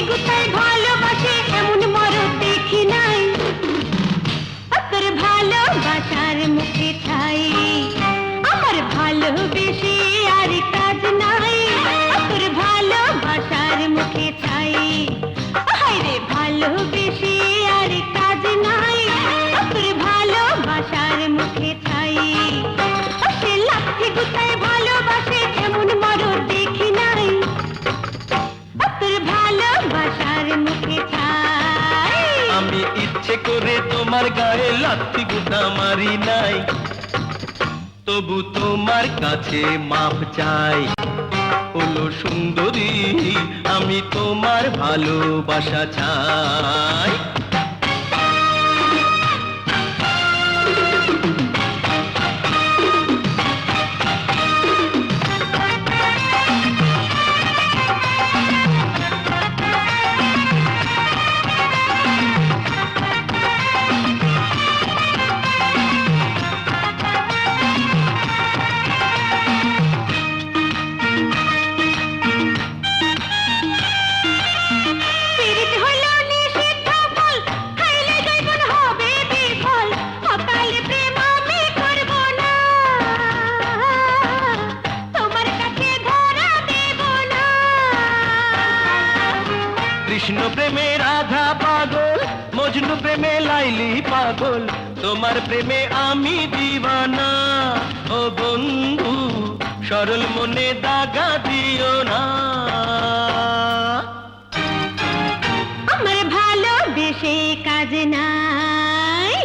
গুতায় ভালোবাসে এমন মরদ দেখি নাই। তোর ভালোবাসার মুখে ছাই, আমার ভালোবেসে আর কাজ নাই। তোর ভালোবাসার মুখে ছাই, হায়রে ভালোবেসে আর কাজ নাই। তোর ভালোবাসার মুখে ছাই, সে লাথি গুতায় ভালোবাসে এমন মরদ দেখি নাই। তোর ভালোবাসার মুখে ছাই। আমি ইচ্ছে করে তোমার গায়ে লাথি গুতা মারি নাই, তবু তোমার কাছে মাপ চাই। ওলো সুন্দরী, আমি তোমার ভালোবাসা চাই। কৃষ্ণ প্রেমে রাধা পাগল, মজনু প্রেমে লাইলি পাগল, তোমার প্রেমে আমি দিওয়ানা। ও বন্ধু সরল মনে দাগা দিও না। আমার ভালোবেসে কাজ নাই।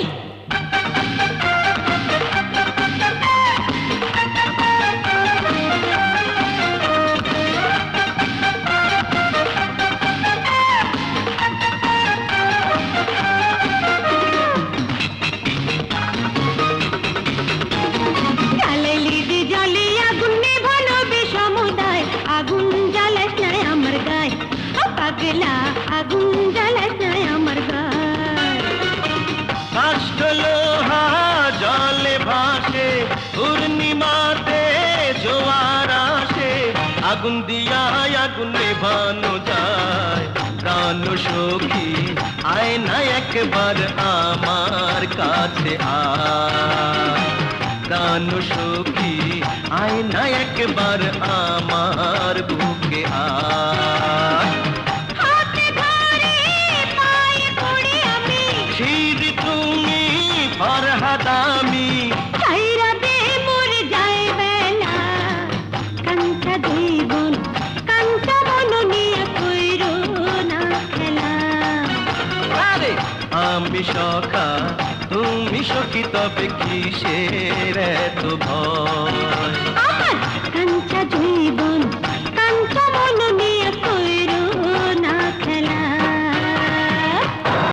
আগুন জ্বালাস নাই আমার গায়। কাষ্ঠ লোহা জলে ভাসে, পূর্ণিমাতে জোয়ার আসে, আগুন দিয়া আগুন নেভানো যায়। প্রাণ সখী আয় না একবার আমার কাছে আয়। প্রাণ সখী আয় না একবার আমার বুকে আয়। ফরহাদামি ছাইরা দে মোর যায় বেলা, কাঞ্চা জীবন কাঞ্চা মন নিয়ে কইরো না খেলা। আরে আমি সখা তুমি সখী, তবে কিসের এত ভয়?